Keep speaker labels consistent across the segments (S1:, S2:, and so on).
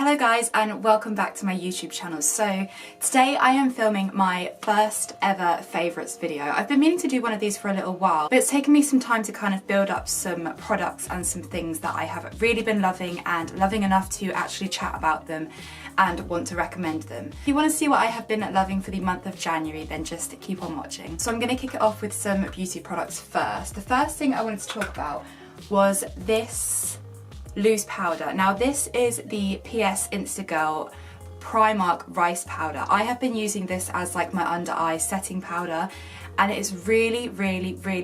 S1: Hello guys and welcome back to my YouTube channel. So today I am filming my first ever favourites video. I've been meaning to do one of these for a little while, but it's taken me some time to kind of build up some products and some things that I have really been loving and loving enough to actually chat about them and want to recommend them. If you want to see what I have been loving for the month of January, then just keep on watching. So I'm going to kick it off with some beauty products first. The first thing I wanted to talk about was this loose powder. Now this is the PS Insta Girl Primark rice powder. I have been using this as like my under eye setting powder and it is really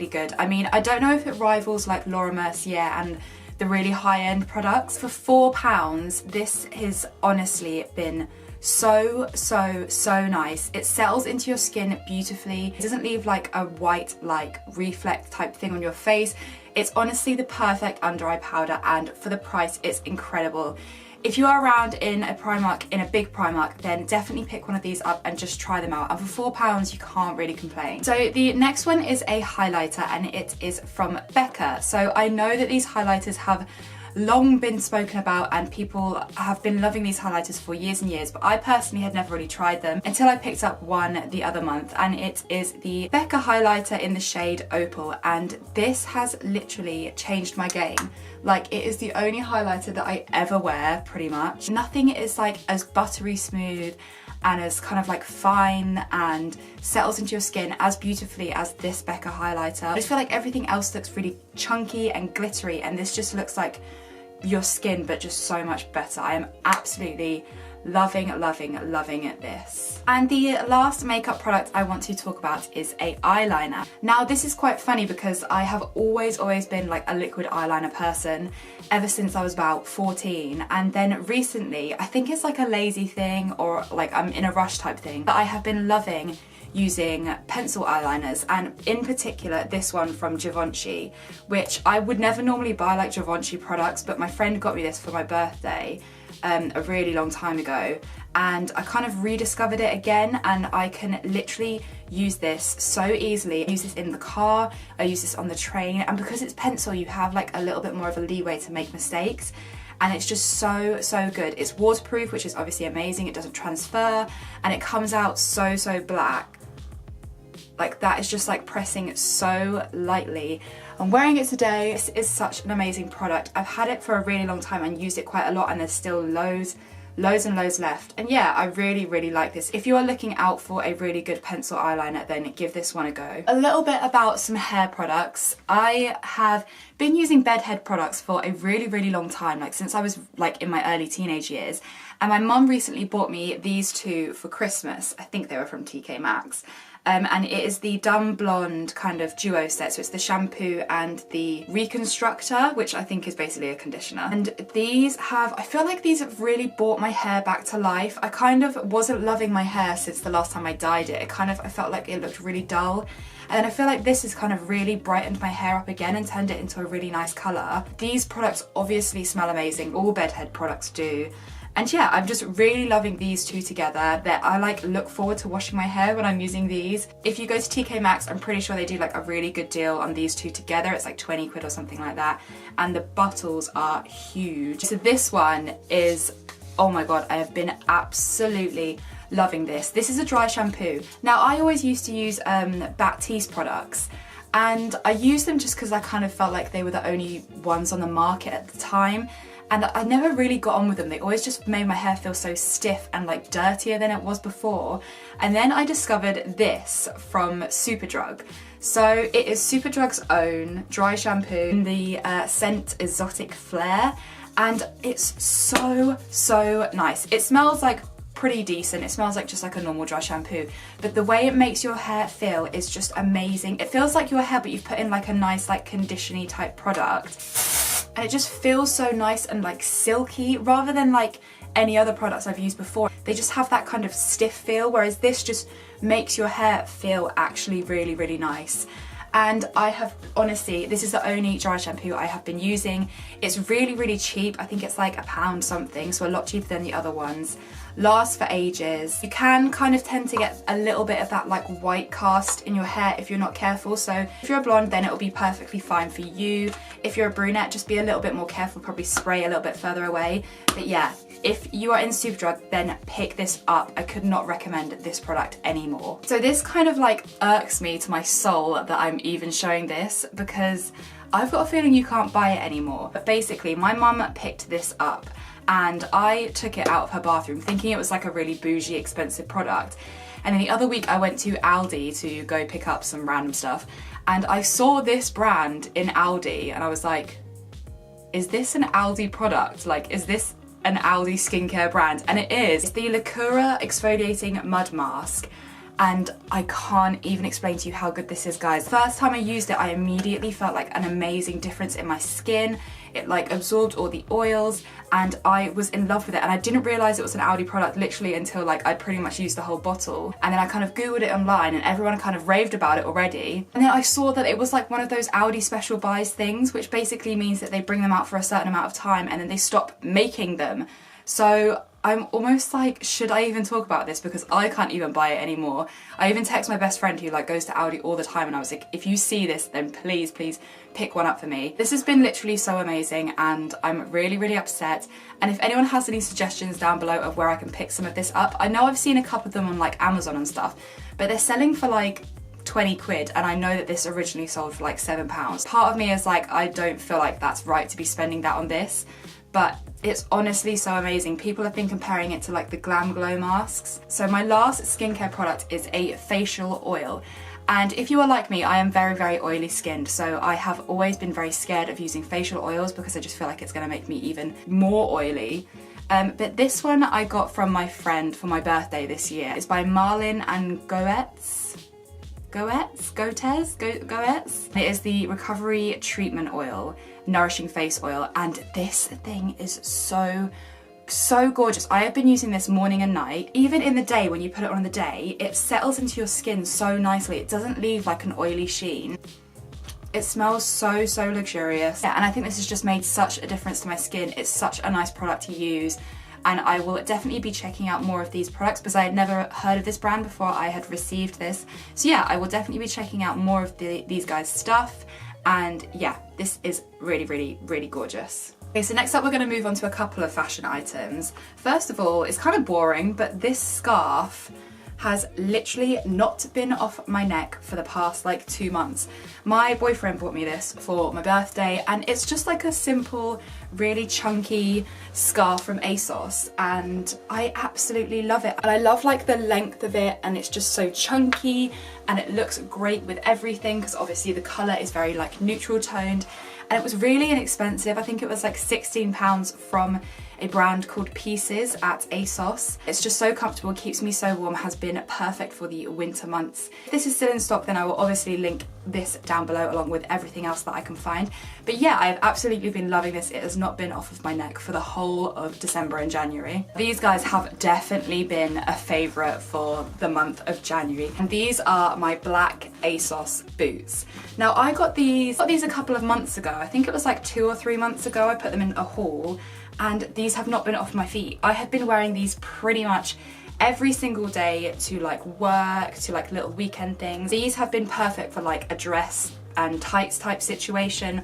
S1: good. I mean, I don't know if it rivals like Laura Mercier and the really high-end products. For £4 this has honestly been so nice. It settles into your skin beautifully. It doesn't leave like a white like reflect type thing on your face. It's honestly the perfect under eye powder and for the price it's incredible. If you are around in a Primark, in a big Primark, then definitely pick one of these up and just try them out. And for £4 you can't really complain. So the next one is a highlighter and it is from Becca. So I know that these highlighters have long been spoken about and people have been loving these highlighters for years and years, but I personally had never really tried them until I picked up one the other month, and it is the Becca highlighter in the shade Opal, and this has literally changed my game. Like, it is the only highlighter that I ever wear pretty much. Nothing is like as buttery smooth and as kind of like fine and settles into your skin as beautifully as this Becca highlighter. I just feel like everything else looks really chunky and glittery and this just looks like your skin but just so much better. I am absolutely loving this. And the last makeup product I want to talk about is a eyeliner. Now this is quite funny because I have always been like a liquid eyeliner person ever since I was about 14, and then recently, I think it's like a lazy thing or like I'm in a rush type thing, but I have been loving using pencil eyeliners, and in particular this one from Givenchy, which I would never normally buy like Givenchy products, but my friend got me this for my birthday a really long time ago, and I kind of rediscovered it again, and I can literally use this so easily. I use this in the car, I use this on the train, and because it's pencil you have like a little bit more of a leeway to make mistakes, and it's just so good. It's waterproof, which is obviously amazing, it doesn't transfer, and it comes out so black. Like, that is just like pressing so lightly. I'm wearing it today. This is such an amazing product. I've had it for a really long time and used it quite a lot, and there's still loads and loads left. And yeah, I really like this. If you are looking out for a really good pencil eyeliner, then give this one a go. A little bit about some hair products. I have been using bedhead products for a really long time, like since I was like in my early teenage years. And my mum recently bought me these two for Christmas. I think they were from TK Maxx. And it is the Dumb Blonde kind of duo set, so it's the shampoo and the reconstructor, which I think is basically a conditioner. And these have, I feel like these have really brought my hair back to life. I kind of wasn't loving my hair since the last time I dyed it. I felt like it looked really dull. And I feel like this has kind of really brightened my hair up again and turned it into a really nice colour. These products obviously smell amazing, all bedhead products do. And yeah, I'm just really loving these two together. That I like look forward to washing my hair when I'm using these. If you go to TK Maxx, I'm pretty sure they do like a really good deal on these two together. It's like 20 quid or something like that. And the bottles are huge. So this one is, oh my god, I have been absolutely loving this. This is a dry shampoo. Now I always used to use Baptiste products, and I used them just because I kind of felt like they were the only ones on the market at the time. And I never really got on with them. They always just made my hair feel so stiff and like dirtier than it was before. And then I discovered this from Superdrug. So it is Superdrug's own dry shampoo in the scent Exotic Flare. And it's so nice. It smells like pretty decent. It smells like just like a normal dry shampoo, but the way it makes your hair feel is just amazing. It feels like your hair, but you've put in like a nice like conditioning type product. And it just feels so nice and like silky, rather than like any other products I've used before. They just have that kind of stiff feel, whereas this just makes your hair feel actually really nice. And I have, honestly, this is the only dry shampoo I have been using. It's really cheap. I think it's like £1 something, so a lot cheaper than the other ones. Lasts for ages. You can kind of tend to get a little bit of that like white cast in your hair if you're not careful. So if you're a blonde, then it'll be perfectly fine for you. If you're a brunette, just be a little bit more careful, probably spray a little bit further away. But yeah, If you are in Superdrug, then pick this up. I could not recommend this product anymore. So this kind of like irks me to my soul that I'm even showing this, because I've got a feeling you can't buy it anymore. But basically, my mum picked this up and I took it out of her bathroom thinking it was like a really bougie, expensive product. And then the other week I went to Aldi to go pick up some random stuff, and I saw this brand in Aldi and I was like, is this an Aldi product? Like, is this an Aldi skincare brand? And it is. It's the Lacura Exfoliating Mud Mask. And I can't even explain to you how good this is, guys. First time I used it, I immediately felt like an amazing difference in my skin. It like absorbed all the oils and I was in love with it. And I didn't realize it was an Aldi product literally until like I'd pretty much used the whole bottle. And then I kind of Googled it online and everyone kind of raved about it already. And then I saw that it was like one of those Aldi special buys things, which basically means that they bring them out for a certain amount of time and then they stop making them. So I'm almost like, should I even talk about this? Because I can't even buy it anymore. I even text my best friend who like goes to Aldi all the time and I was like, if you see this, then please, please pick one up for me. This has been literally so amazing and I'm really, really upset. And if anyone has any suggestions down below of where I can pick some of this up, I know I've seen a couple of them on like Amazon and stuff, but they're selling for like 20 quid and I know that this originally sold for like £7. Part of me is like, I don't feel like that's right to be spending that on this, but it's honestly so amazing. People have been comparing it to like the Glam Glow masks. So my last skincare product is a facial oil. And if you are like me, I am very, very oily skinned. So I have always been very scared of using facial oils because I just feel like it's gonna make me even more oily. But this one I got from my friend for my birthday this year. It's by Marlin and Goetz. It is the Recovery Treatment Oil, Nourishing Face Oil, and this thing is so gorgeous. I have been using this morning and night. Even in the day, when you put it on in the day, it settles into your skin so nicely. It doesn't leave like an oily sheen. It smells so luxurious. Yeah, and I think this has just made such a difference to my skin. It's such a nice product to use. And I will definitely be checking out more of these products because I had never heard of this brand before I had received this. So yeah, I will definitely be checking out more of these guys' stuff. And yeah, this is really, really, really gorgeous. Okay, so next up we're going to move on to a couple of fashion items. First of all, it's kind of boring, but this scarf has literally not been off my neck for the past like 2 months. My boyfriend bought me this for my birthday and it's just like a simple, really chunky scarf from ASOS and I absolutely love it. And I love like the length of it and it's just so chunky and it looks great with everything because obviously the colour is very like neutral toned and it was really inexpensive. I think it was like £16 from a brand called Pieces at ASOS. It's just so comfortable, keeps me so warm, has been perfect for the winter months. If this is still in stock, then I will obviously link this down below along with everything else that I can find. But yeah, I've absolutely been loving this. It has not been off of my neck for the whole of December and January. These guys have definitely been a favourite for the month of January. And these are my black ASOS boots. Now I got these a couple of months ago. I think it was like 2 or 3 months ago. I put them in a haul. And these have not been off my feet. I have been wearing these pretty much every single day to like work, to like little weekend things. These have been perfect for like a dress and tights type situation,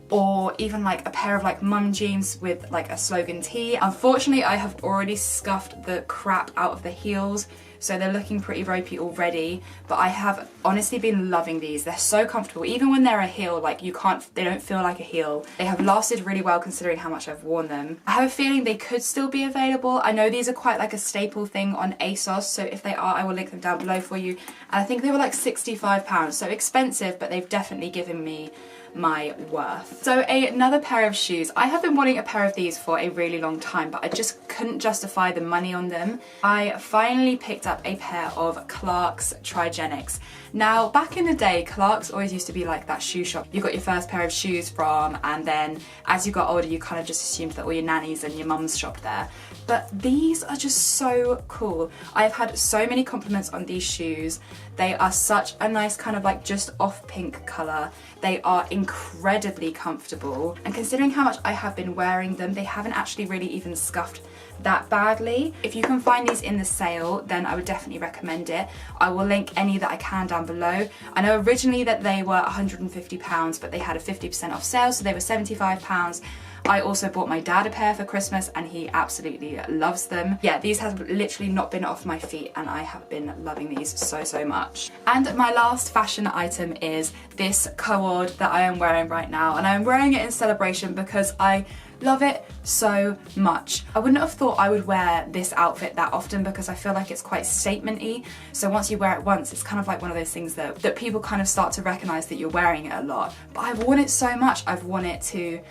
S1: or even like a pair of like mum jeans with like a slogan tee. Unfortunately, I have already scuffed the crap out of the heels, so they're looking pretty ropey already, but I have honestly been loving these. They're so comfortable. Even when they're a heel, like they don't feel like a heel. They have lasted really well considering how much I've worn them. I have a feeling they could still be available. I know these are quite like a staple thing on ASOS, so if they are, I will link them down below for you. And I think they were like £65, so expensive, but they've definitely given me my worth. So another pair of shoes. I have been wanting a pair of these for a really long time, but I just couldn't justify the money on them. I finally picked up a pair of Clarks Trigenics. Now, back in the day, Clarks always used to be like that shoe shop you got your first pair of shoes from, and then as you got older, you kind of just assumed that all your nannies and your mums shopped there. But these are just so cool. I've had so many compliments on these shoes. They are such a nice kind of like just off pink colour. They are incredibly comfortable, and considering how much I have been wearing them, they haven't actually really even scuffed that badly. If you can find these in the sale, then I would definitely recommend it. I will link any that I can down below. I know originally that they were £150, but they had a 50% off sale, so they were £75. I also bought my dad a pair for Christmas and he absolutely loves them. Yeah, these have literally not been off my feet and I have been loving these so much. And my last fashion item is this co-ord that I am wearing right now, and I'm wearing it in celebration because I love it so much. I wouldn't have thought I would wear this outfit that often because I feel like it's quite statement-y. So once you wear it once, it's kind of like one of those things that people kind of start to recognise that you're wearing it a lot. But I've worn it so much. I wore it to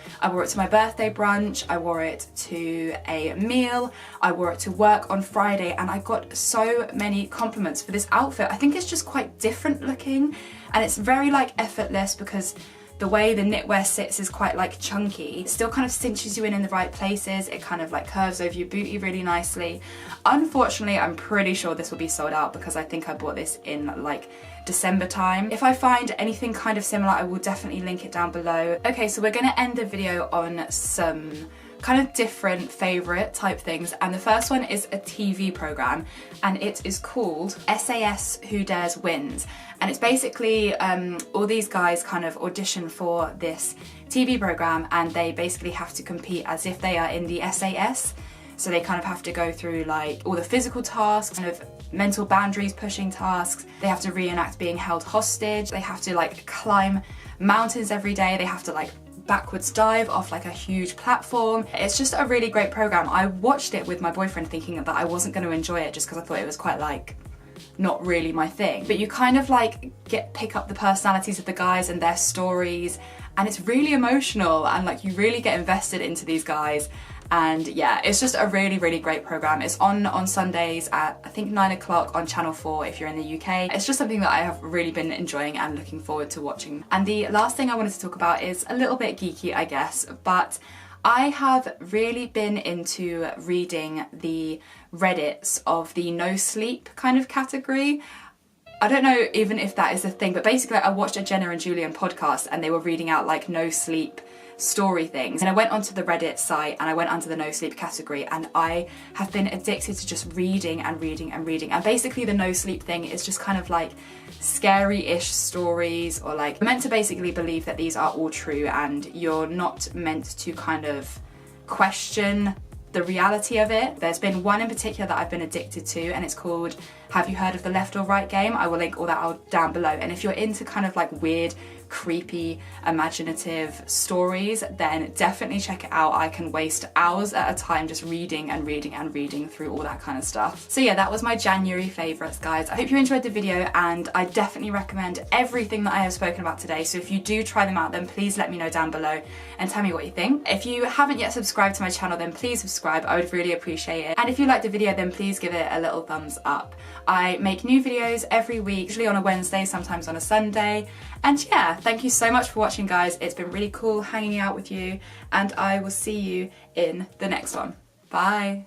S1: my birthday brunch, I wore it to a meal, I wore it to work on Friday, and I got so many compliments for this outfit. I think it's just quite different looking and it's very like effortless because the way the knitwear sits is quite like chunky. It still kind of cinches you in the right places. It kind of like curves over your booty really nicely. Unfortunately, I'm pretty sure this will be sold out because I think I bought this in like December time. If I find anything kind of similar, I will definitely link it down below. Okay, so we're gonna end the video on some kind of different favourite type things, and the first one is a TV programme and it is called SAS Who Dares Wins, and it's basically all these guys kind of audition for this TV programme and they basically have to compete as if they are in the SAS. So they kind of have to go through like all the physical tasks, kind of mental boundaries pushing tasks. They have to reenact being held hostage. They have to like climb mountains every day. They have to like backwards dive off like a huge platform. It's just a really great program. I watched it with my boyfriend thinking that I wasn't going to enjoy it just because I thought it was quite like not really my thing. But you kind of like pick up the personalities of the guys and their stories, and it's really emotional and like you really get invested into these guys. And yeah, it's just a really great program. It's on Sundays at I think 9 o'clock on Channel 4 if you're in the UK. It's just something that I have really been enjoying and looking forward to watching. And the last thing I wanted to talk about is a little bit geeky, I guess, but I have really been into reading the Reddits of the no sleep kind of category. I don't know even if that is a thing, but basically I watched a Jenna and Julian podcast and they were reading out like no sleep story things, and I went onto the Reddit site and I went under the no sleep category, and I have been addicted to just reading and basically the no sleep thing is just kind of like scary-ish stories, or like you're meant to basically believe that these are all true and you're not meant to kind of question the reality of it. There's been one in particular that I've been addicted to and it's called Have You Heard of the Left or Right Game? I will link all that out down below, and if you're into kind of like weird, creepy, imaginative stories, then definitely check it out. I can waste hours at a time just reading through all that kind of stuff. So yeah, that was my January favourites, guys. I hope you enjoyed the video and I definitely recommend everything that I have spoken about today. So if you do try them out, then please let me know down below and tell me what you think. If you haven't yet subscribed to my channel, then please subscribe. I would really appreciate it. And if you liked the video, then please give it a little thumbs up. I make new videos every week, usually on a Wednesday, sometimes on a Sunday. And yeah, thank you so much for watching, guys. It's been really cool hanging out with you, and I will see you in the next one. Bye.